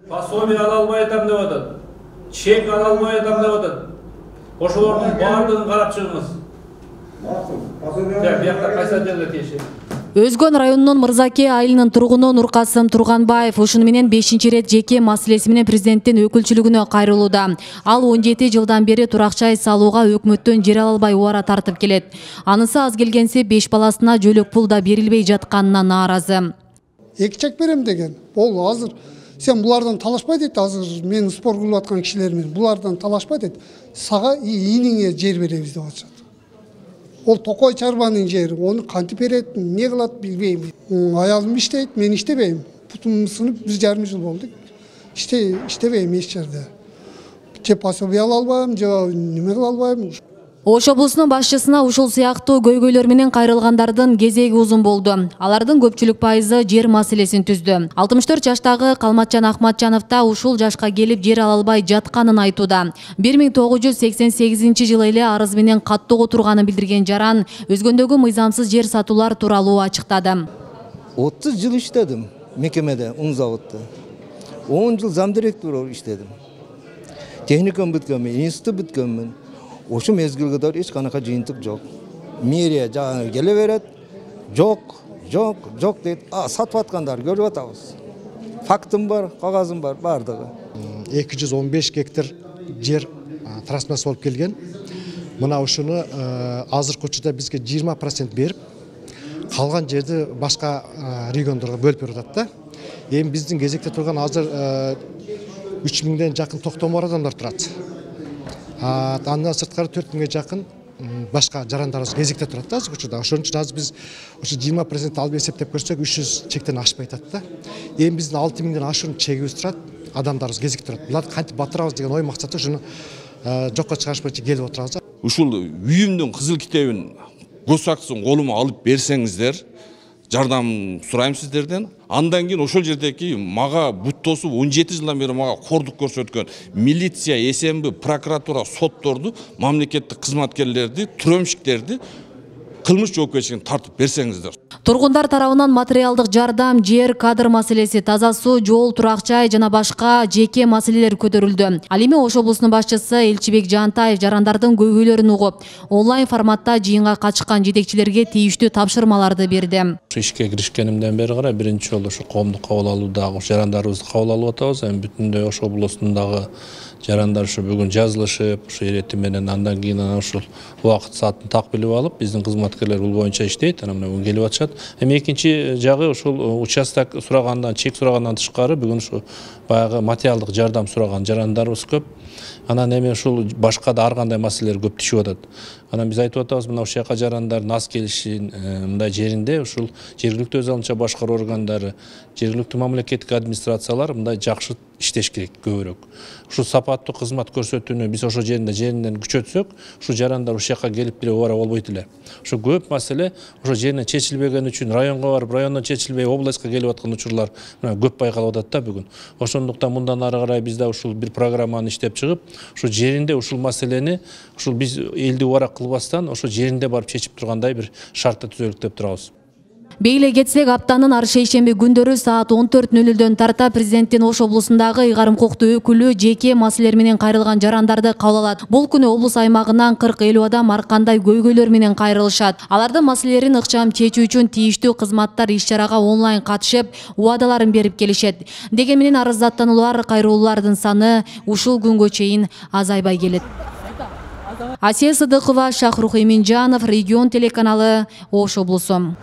Пособие ала албай атам деп атат. Чек ала албай атам деп атат. Ошолордун баардыгын карап чыгыңыз. Биякта кайсы жерде тиешет? Өзгөн районунун Мырзаке айылынын тургуну Нуркасым Турганбаев ушуну менен 5-чи рет жеке маселеси менен президенттин өкүлчүлүгүнө кайрылууда. Ал 17 жылдан бери туракчай салууга өкмөттөн жер ала албай убара тартып келет. Анысы аз келгенсе 5 баласына жөлөк пул да берилбей жатканына нааразы. Эки чек берем деген. Ол азыр сен булардан талашпай дейт, азыр мен спор кылып аткан кишилер менен булардан талашпай дейт. Сага ийниңе жер беребиз деп атышат. Ол Токой чарбанын жери, onu кантип берет, не кылат билбейм. Аялым иштейт, мен иштебейм. Путум сынып 1,5 жыл болду. Иштебейм эч жерде. Же пособие ала албайм, же неме кыла албайм. Ош облусунун башчысына ушул сыяктуу көйгөйлөр менен кайрылгандардын кезеги узун болду. Алардын көпчүлүк пайызы жер маселесин түздү. 64 жаштагы Калматжан Ахматжанов да ушул жашка келип жер ала албай жатканын айтууда. 1988 жылы эле арыз менен каттоого турганын билдирген Жаран өзгөндөгү мыйзамсыз жер сатуулар тууралуу ачыктады. 30 жыл иштедим мекемеде, un заводда. 10 жыл замдиректор болуп иштедим. Техникум бүткөнмүн, институт бүткөнмүн. Ошо мезгилге kadar эч канака жыйынтык жок. Мэрия жаңы келе берет, жок дейт. Сатып аткандар көрүп атабыз. Фактым бар, кагазым бар, бардыгы. 215 гектар жер трансмас болуп келген. Мына ушуну азыркы учурда бизге 20% берип, калган жерди башка региондорго бөлүп берип атат да. Эми биздин кезекте турган азыр 3000ден жакын токтомор адамдар турат. Андан сырткары 4000ге жакын башка жарандарыбыз кезекте турат да азыркы учурда. Ошон үчүн азыр биз ошо 20% алып эсептеп көрсөк 300 чектен ашпай атат да. Эми биздин 6000ден ашуун чегибиз турат, адамдарыбыз кезекте турат. Буларды кантип батырабыз деген ой максаты ушуну жокко чыгарышпайчы келип отурабыз. Ушул үйүмдүн кызыл китебин госактын колума алып берсеңиздер, жардам сурайм сиздерден. Андан кийин ошол жердеги мага буттосуп 17 жылдан бери мага кордук көрсөткөн милиция, СМБ, прокуратура, сотторду, мамлекеттик кызматкерлерди, түрөмшиктерди кылмыш жоопкерчилигине тартып берсеңиздер. Тургундар тарабынан материалдык жардам, жер, кадр маселеси, таза суу, жол, турак-жай жана башка жеке маселелер көтөрүлдү. Ал эми Ош облусунун башчысы Элчибек Жантаев жарандардын көйгөйлөрүн угуп, онлайн форматта жыйынга катышкан жетекчилерге тийиштүү тапшырмаларды берди. Ишке киришкенимден бери карай биринчи жолу ушу коомдук кабыл алуудагы жарандарыбызды кабыл алып атабыз. Эми бүтүндөй Ош облусундагы жарандар ушу бүгүн жазылышып, ушу эрети менен андан кийин ушул убакыт саатын так билип алып, биздин кызматкерлер бул боюнча иштейт. Анан бүгүн келип атышат. Эми экинчи жагы ушул участок сурагандан, чек сурагандан тышкары бүгүн ушу баягы материалдык жардам сураган жарандарыбыз көп. Анан эми ушул башка да ар кандай маселелер көп түшүп атат. Анан биз айтып атабыз, мына ушул жака жарандар нас келишин мындай жеринде ушул жергиликтүү өз алынча башкаруу органдары, жергиликтүү мамлекеттик администрациялар мындай жакшы иштеш керек көбүрөөк. Ушул сапаттуу кызмат көрсөтүүнү биз ошол жеринен күчөтсөк, ушул жарандар ушул жака келип бир убара болбойт эле. Ошо көп маселе ошо жеринен чечилбеген үчүн районго барып, райондон чечилбей областка келип аткан учурлар көп байкалып атат да бүгүн. Ошондуктан мындан ары карай биз да ушул бир программаны иштеп чыгып, ушул жеринде ушул маселени ушул биз элди убара кылбастан ошол жеринде барып чечип тургандай бир шартты түзөлүк деп турабыз. Бейле кетсек, аптанын ар шейшемби күндөрү саат 14:00 тарта президенттин Ош облусундагы ыйгарым укуктуу өкүлү жеке маселелер менен кайрылган жарандарды кабыл алат. Бул күнү облус аймагынан 40-50 адам ар кандай көйгөйлөр менен кайрылышат. Алардын маселелерин ыкчам чечүү үчүн тийиштүү кызматтар иш-чарага онлайн катышып, убадаларын берип келишет. Деген менен арыздаттануулар, кайрылуулардын саны ушул күнгө чейин азайбай келет. Асия Сыдыкова, Шахрух Эминжанов, Регион телеканалы, Ош облусу.